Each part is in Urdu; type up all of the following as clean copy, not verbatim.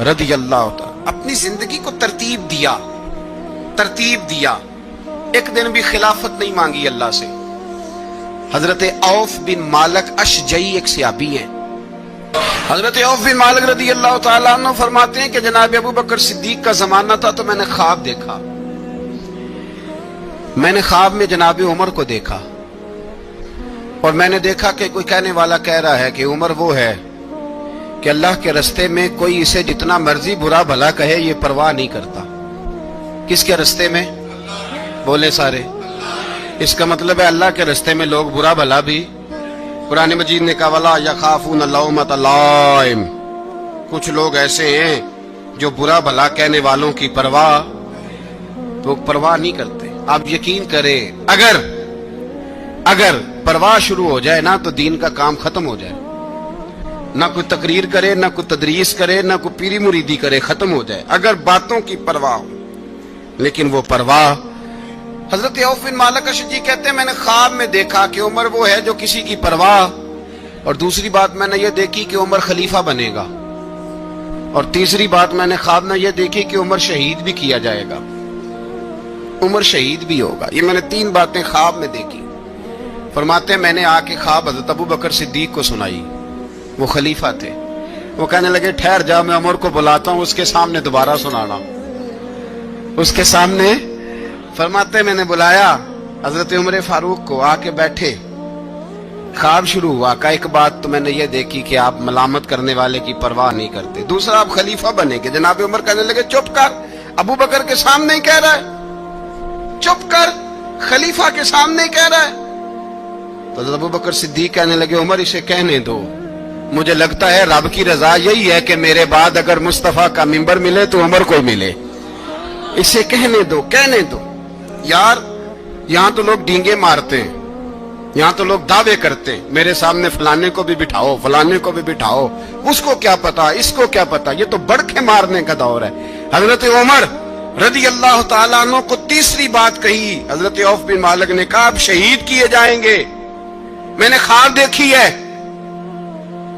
رضی اللہ تعالی اپنی زندگی کو ترتیب دیا. ایک دن بھی خلافت نہیں مانگی اللہ سے. حضرت عوف بن مالک اشجعی ایک صحابی ہیں. حضرت عوف بن مالک رضی اللہ تعالیٰ عنہ فرماتے ہیں کہ جناب ابو بکر صدیق کا زمانہ تھا تو میں نے خواب دیکھا. میں نے خواب میں جناب عمر کو دیکھا اور میں نے دیکھا کہ کوئی کہنے والا کہہ رہا ہے کہ عمر وہ ہے کہ اللہ کے رستے میں کوئی اسے جتنا مرضی برا بھلا کہے یہ پرواہ نہیں کرتا. کس کے رستے میں؟ بولے سارے. اس کا مطلب ہے اللہ کے رستے میں لوگ برا بھلا بھی. قرآن مجید نے کہا وَلَا يَخَافُونَ لَوْمَةَ لَائِمٍ. کچھ لوگ ایسے ہیں جو برا بھلا کہنے والوں کی پرواہ نہیں کرتے. آپ یقین کریں اگر پرواہ شروع ہو جائے نا تو دین کا کام ختم ہو جائے. نہ کوئی تقریر کرے، نہ کوئی تدریس کرے، نہ کوئی پیری مریدی کرے، ختم ہو جائے اگر باتوں کی پرواہ ہو. لیکن وہ پرواہ. حضرت عوف بن مالک اشجعی کہتے ہیں میں نے خواب میں دیکھا کہ عمر وہ ہے جو کسی کی پرواہ، اور دوسری بات میں نے یہ دیکھی کہ عمر خلیفہ بنے گا، اور تیسری بات میں نے خواب میں یہ دیکھی کہ عمر شہید بھی کیا جائے گا، عمر شہید بھی ہوگا. یہ میں نے 3 باتیں خواب میں دیکھی. فرماتے ہیں میں نے آ کے خواب حضرت ابو بکر صدیق کو سنائی. وہ خلیفہ تھے. وہ کہنے لگے ٹھہر جا، میں عمر کو بلاتا ہوں، اس کے سامنے دوبارہ سنانا. اس کے سامنے. فرماتے ہیں میں نے بلایا حضرت عمر فاروق کو، آ کے بیٹھے. خواب شروع ہوا. کہا ایک بات تو میں نے یہ دیکھی کہ آپ ملامت کرنے والے کی پرواہ نہیں کرتے. دوسرا آپ خلیفہ بنے گے. جناب عمر کہنے لگے چپ کر، ابو بکر کے سامنے ہی کہہ رہا ہے، چپ کر، خلیفہ کے سامنے ہی کہہ رہا ہے. تو حضرت ابو بکر صدیق کہنے لگے عمر اسے کہنے دو، مجھے لگتا ہے رب کی رضا یہی ہے کہ میرے بعد اگر مصطفیٰ کا ممبر ملے تو عمر کو ملے. اسے کہنے دو. یار یہاں تو لوگ ڈینگے مارتے ہیں، یہاں تو لوگ دعوے کرتے ہیں میرے سامنے فلانے کو بھی بٹھاؤ، فلانے کو بھی بٹھاؤ، اس کو کیا پتا، اس کو کیا پتا. یہ تو بڑکے مارنے کا دور ہے. حضرت عمر رضی اللہ تعالیٰ عنہ کو تیسری بات کہی. حضرت عوف بن مالک نے کہا آپ شہید کیے جائیں گے، میں نے خواب دیکھی ہے.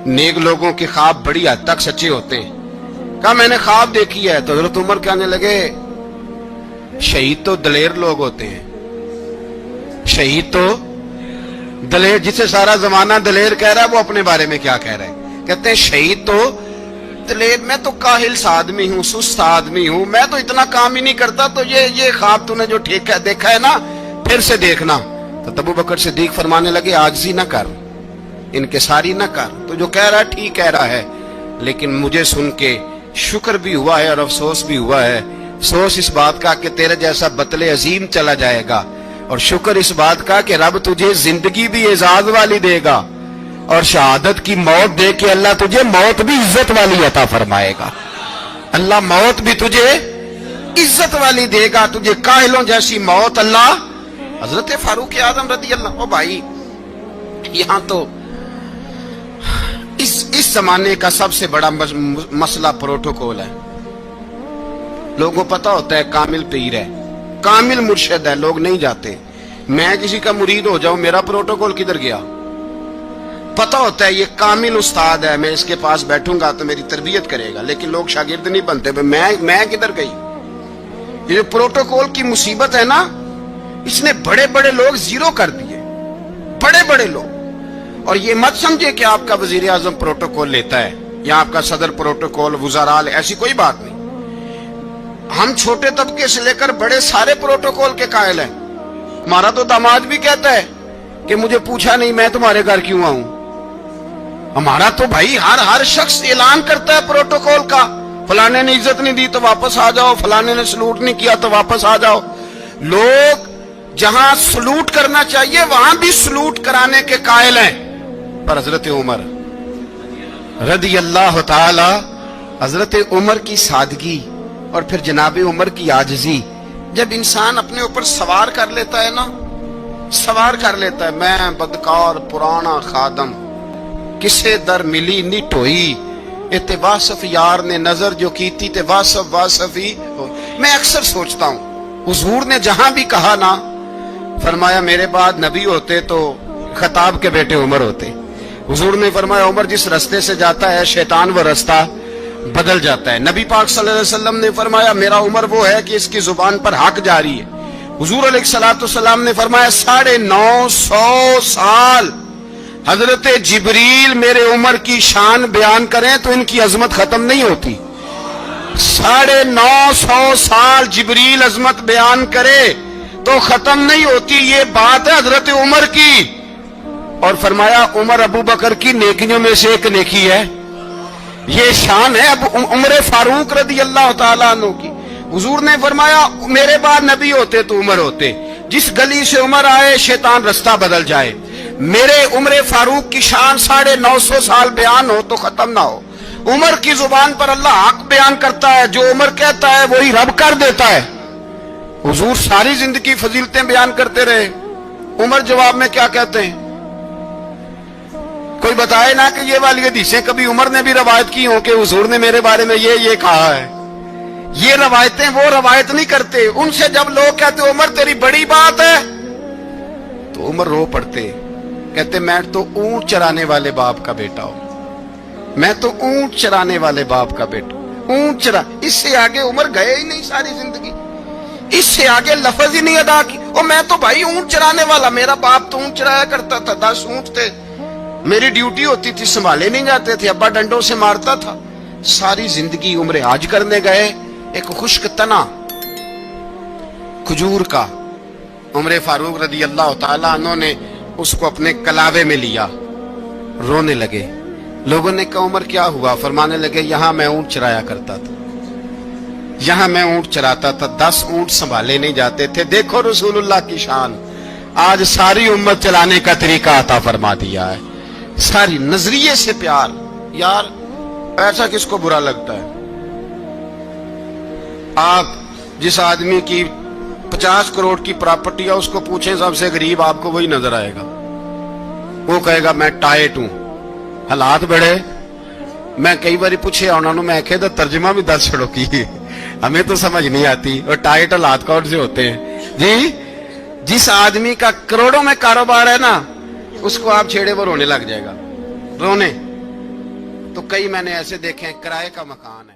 نیک لوگوں کے خواب بڑی حد تک سچے ہوتے ہیں. کہا میں نے خواب دیکھی ہے. تو حضرت عمر کہنے لگے شہید تو دلیر لوگ ہوتے ہیں، شہید تو دلیر، جسے سارا زمانہ دلیر کہہ رہا ہے وہ اپنے بارے میں کیا کہہ رہے ہیں. کہتے ہیں شہید تو دلیر، میں تو کاہل سا آدمی ہوں، سست آدمی ہوں، میں تو اتنا کام ہی نہیں کرتا. تو یہ خواب تو نے جو دیکھا ہے نا پھر سے دیکھنا. تو ابو بکر صدیق فرمانے لگے عاجزی نہ کر، انکساری نہ کر، تو جو کہہ رہا ہے ٹھیک کہہ رہا ہے، لیکن مجھے سن کے شکر بھی ہوا ہے اور افسوس بھی ہوا ہے. افسوس اس بات کا کہ تیرے جیسا بطل عظیم چلا جائے گا، اور شکر اس بات کا کہ رب تجھے زندگی بھی اعزاز والی دے گا، اور شہادت کی موت دے کے اللہ تجھے موت بھی عزت والی عطا فرمائے گا. اللہ موت بھی تجھے عزت والی دے گا، تجھے کاہلوں جیسی موت اللہ. حضرت فاروق اعظم رضی اللہ. او بھائی یہاں تو اس زمانے کا سب سے بڑا مسئلہ پروٹوکول ہے. لوگوں کو پتا ہوتا ہے کامل پیر ہے، کامل مرشد ہے، لوگ نہیں جاتے. میں کسی کا مرید ہو جاؤں، میرا پروٹوکول کدھر گیا؟ پتا ہوتا ہے یہ کامل استاد ہے، میں اس کے پاس بیٹھوں گا تو میری تربیت کرے گا، لیکن لوگ شاگرد نہیں بنتے. میں کدھر گئی؟ یہ پروٹوکول کی مصیبت ہے نا، اس نے بڑے بڑے لوگ زیرو کر دیے، بڑے بڑے لوگ. اور یہ مت سمجھے کہ آپ کا وزیر اعظم پروٹوکول لیتا ہے یا آپ کا صدر پروٹوکول، وزراء، ایسی کوئی بات نہیں. ہم چھوٹے طبقے سے لے کر بڑے سارے پروٹوکول کے قائل ہیں. ہمارا تو داماد بھی کہتا ہے کہ مجھے پوچھا نہیں میں تمہارے گھر کیوں آؤں. ہمارا تو بھائی ہر شخص اعلان کرتا ہے پروٹوکول کا. فلانے نے عزت نہیں دی تو واپس آ جاؤ، فلانے نے سلوٹ نہیں کیا تو واپس آ جاؤ. لوگ جہاں سلوٹ کرنا چاہیے وہاں بھی سلوٹ کرانے کے قائل ہیں. پر حضرت عمر رضی اللہ تعالی، حضرت عمر کی سادگی اور پھر جناب عمر کی عاجزی، جب انسان اپنے اوپر سوار کر لیتا ہے نا، سوار کر لیتا ہے. میں بدکار پرانا خادم، کسے در ملی نہیں ٹوئی، اتے واصف یار نے نظر جو کی تھی تے واصف ہی. میں اکثر سوچتا ہوں حضور نے جہاں بھی کہا نا، فرمایا میرے بعد نبی ہوتے تو خطاب کے بیٹے عمر ہوتے. حضور نے فرمایا عمر جس رستے سے جاتا ہے شیطان وہ رستہ بدل جاتا ہے. نبی پاک صلی اللہ علیہ وسلم نے فرمایا میرا عمر وہ ہے کہ اس کی زبان پر حق جاری ہے. حضور علیہ الصلوۃ والسلام نے فرمایا 950 سال حضرت جبریل میرے عمر کی شان بیان کریں تو ان کی عظمت ختم نہیں ہوتی. 950 سال جبریل عظمت بیان کرے تو ختم نہیں ہوتی. یہ بات ہے حضرت عمر کی. اور فرمایا عمر ابو بکر کی نیکیوں میں سے ایک نیکی ہے. یہ شان ہے اب عمر فاروق رضی اللہ تعالیٰ عنہ کی. حضور نے فرمایا میرے بعد نبی ہوتے تو عمر ہوتے. جس گلی سے عمر آئے شیطان رستہ بدل جائے. میرے عمر فاروق کی شان 950 سال بیان ہو تو ختم نہ ہو. عمر کی زبان پر اللہ حق بیان کرتا ہے. جو عمر کہتا ہے وہی رب کر دیتا ہے. حضور ساری زندگی فضیلتیں بیان کرتے رہے. عمر جواب میں کیا کہتے ہیں؟ کوئی بتائے نا کہ یہ والی حدیثیں کبھی عمر نے بھی روایت کی ہوں کہ حضور نے میرے بارے میں یہ کہا ہے. یہ روایتیں وہ روایت نہیں کرتے. ان سے جب لوگ کہتے عمر تیری بڑی بات ہے تو عمر رو پڑتے. کہتے میں تو اونٹ چرانے والے باپ کا بیٹا ہوں. میں تو اونٹ چرانے والے باپ کا بیٹا. اونٹ چرا اس سے آگے عمر گئے ہی نہیں ساری زندگی. اس سے آگے لفظ ہی نہیں ادا کی. اور میں تو بھائی اونٹ چرانے والا. میرا باپ تو اونٹ چرایا کرتا تھا. 10 اونٹ تھے. میری ڈیوٹی ہوتی تھی سنبھالے نہیں جاتے تھے. ابا ڈنڈوں سے مارتا تھا. ساری زندگی عمر حج کرنے گئے. ایک خشک تنا کھجور کا عمر فاروق رضی اللہ تعالیٰ عنہ نے اس کو اپنے کلاوے میں لیا. رونے لگے. لوگوں نے کہا عمر کیا ہوا؟ فرمانے لگے یہاں میں اونٹ چرایا کرتا تھا. یہاں میں اونٹ چراتا تھا. 10 اونٹ سنبھالے نہیں جاتے تھے. دیکھو رسول اللہ کی شان. آج ساری امت چلانے کا طریقہ عطا فرما دیا ہے. ساری نظریے سے پیار. یار ایسا کس کو برا لگتا ہے؟ آپ جس آدمی کی 50 کروڑ کی پراپرٹی ہے اس کو پوچھیں سب سے غریب آپ کو وہی نظر آئے گا. وہ کہے گا میں ٹائٹ ہوں. حالات بڑے. میں کئی بار پوچھے انہوں نے میں کہے تو ترجمہ بھی 10 چھڑو کی ہمیں تو سمجھ نہیں آتی. اور ٹائٹ حالات کون سے ہوتے ہیں جی؟ جس آدمی کا کروڑوں میں کاروبار ہے نا اس کو آپ چھیڑے وہ رونے لگ جائے گا. رونے تو کئی میں نے ایسے دیکھے ہیں کرائے کا مکان ہے.